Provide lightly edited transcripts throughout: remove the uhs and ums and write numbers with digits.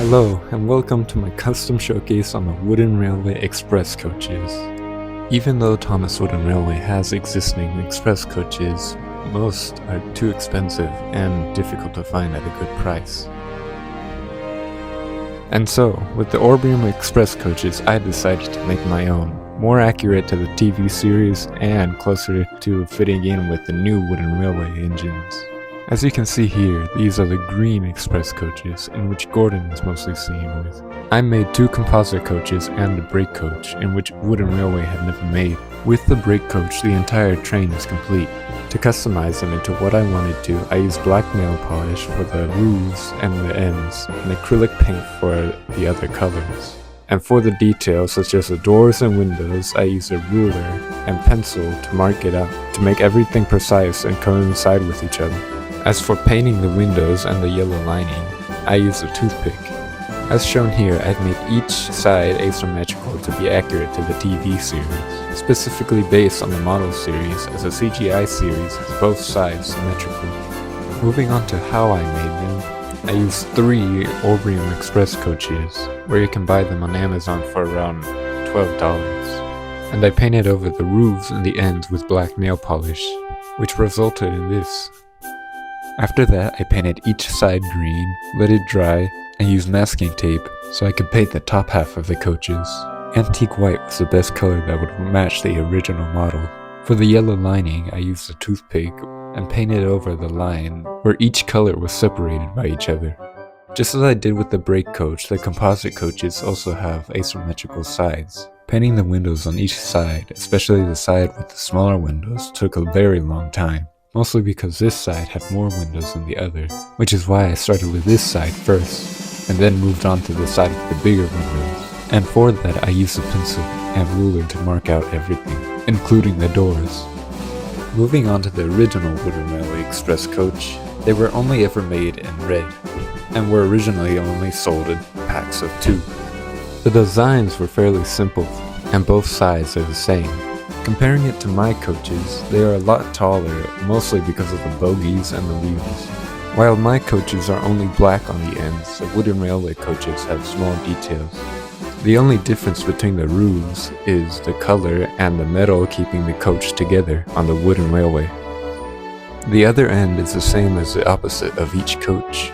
Hello, and welcome to my custom showcase on the Wooden Railway Express coaches. Even though Thomas Wooden Railway has existing express coaches, most are too expensive and difficult to find at a good price. And so, with the Orbium Express coaches, I decided to make my own, more accurate to the TV series and closer to fitting in with the new Wooden Railway engines. As you can see here, these are the green express coaches, in which Gordon is mostly seen with. I made two composite coaches and a brake coach, in which Wooden Railway had never made. With the brake coach, the entire train is complete. To customize them into what I wanted to, I used black nail polish for the roofs and the ends, and acrylic paint for the other colors. And for the details, such as the doors and windows, I used a ruler and pencil to mark it out, to make everything precise and coincide with each other. As for painting the windows and the yellow lining, I used a toothpick. As shown here, I've made each side asymmetrical to be accurate to the TV series, specifically based on the model series, as the CGI series has both sides symmetrical. Moving on to how I made them, I used 3 Orbium Express coaches, where you can buy them on Amazon for around $12. And I painted over the roofs and the ends with black nail polish, which resulted in this. After that, I painted each side green, let it dry, and used masking tape so I could paint the top half of the coaches. Antique white was the best color that would match the original model. For the yellow lining, I used a toothpick and painted over the line where each color was separated by each other. Just as I did with the brake coach, the composite coaches also have asymmetrical sides. Painting the windows on each side, especially the side with the smaller windows, took a very long time. Mostly because this side had more windows than the other, which is why I started with this side first, and then moved on to the side with the bigger windows. And for that I used a pencil and ruler to mark out everything, including the doors. Moving on to the original Wooden Railway Express coach, they were only ever made in red, and were originally only sold in packs of 2. The designs were fairly simple, and both sides are the same. Comparing it to my coaches, they are a lot taller, mostly because of the bogies and the wheels. While my coaches are only black on the ends, the Wooden Railway coaches have small details. The only difference between the roofs is the color and the metal keeping the coach together on the Wooden Railway. The other end is the same as the opposite of each coach.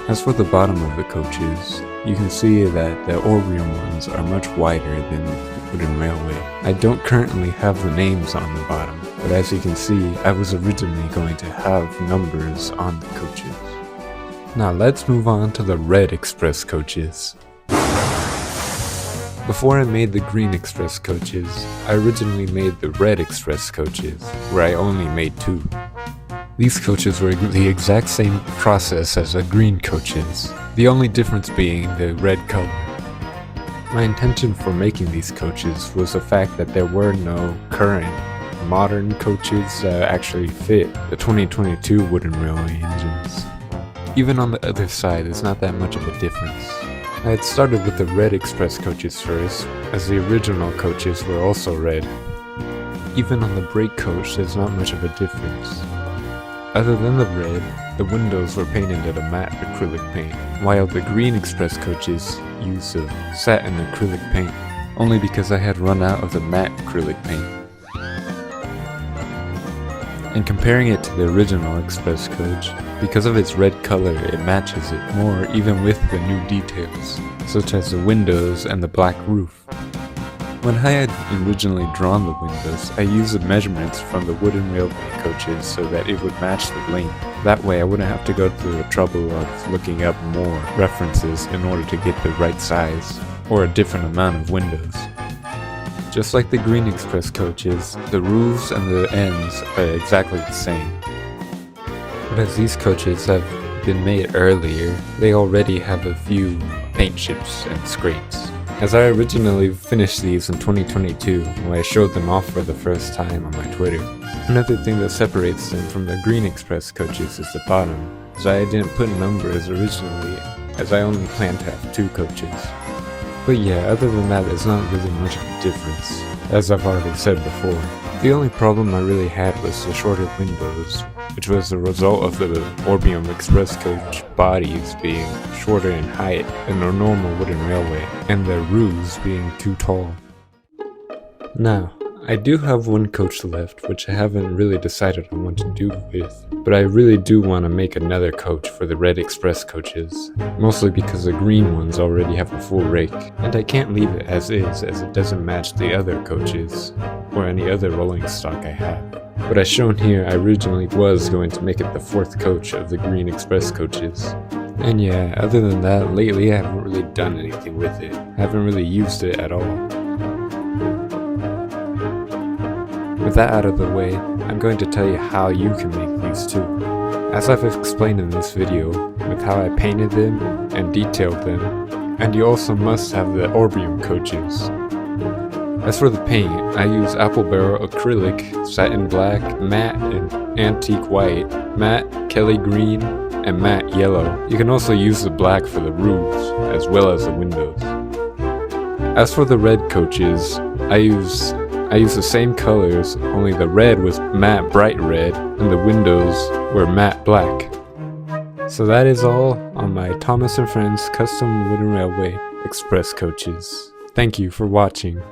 As for the bottom of the coaches, you can see that the Orbium ones are much wider than the Wooden Railway. I don't currently have the names on the bottom, but as you can see, I was originally going to have numbers on the coaches. Now let's move on to the red express coaches. Before I made the green express coaches, I originally made the red express coaches, where I only made 2. These coaches were the exact same process as the green coaches, the only difference being the red color. My intention for making these coaches was the fact that there were no current, modern coaches that actually fit the 2022 Wooden Railway engines. Even on the other side, there's not that much of a difference. I had started with the red express coaches first, as the original coaches were also red. Even on the brake coach, there's not much of a difference. Other than the red, the windows were painted in a matte acrylic paint, while the green express coaches used a satin acrylic paint, only because I had run out of the matte acrylic paint. And comparing it to the original express coach, because of its red color it matches it more even with the new details, such as the windows and the black roof. When I had originally drawn the windows, I used the measurements from the Wooden Railway coaches so that it would match the length. That way I wouldn't have to go through the trouble of looking up more references in order to get the right size, or a different amount of windows. Just like the green express coaches, the roofs and the ends are exactly the same. But as these coaches have been made earlier, they already have a few paint chips and scrapes. As I originally finished these in 2022, when I showed them off for the first time on my Twitter. Another thing that separates them from the green express coaches is the bottom, as I didn't put numbers originally, as I only planned to have 2 coaches. But yeah, other than that, there's not really much of a difference, as I've already said before. The only problem I really had was the shorter windows, which was the result of the Orbium Express coach bodies being shorter in height than a normal wooden railway, and their roofs being too tall. Now, I do have one coach left, which I haven't really decided on what to do with, but I really do want to make another coach for the red express coaches, mostly because the green ones already have a full rake, and I can't leave it as is as it doesn't match the other coaches, or any other rolling stock I have. But as shown here, I originally was going to make it the 4th coach of the green express coaches. And yeah, other than that, lately I haven't really done anything with it. I haven't really used it at all. With that out of the way, I'm going to tell you how you can make these too. As I've explained in this video, with how I painted them and detailed them, and you also must have the Orbium coaches. As for the paint, I use apple barrel acrylic, satin black, matte and antique white, matte Kelly green, and matte yellow. You can also use the black for the roofs, as well as the windows. As for the red coaches, I use the same colors, only the red was matte bright red, and the windows were matte black. So that is all on my Thomas & Friends custom wooden railway express coaches. Thank you for watching.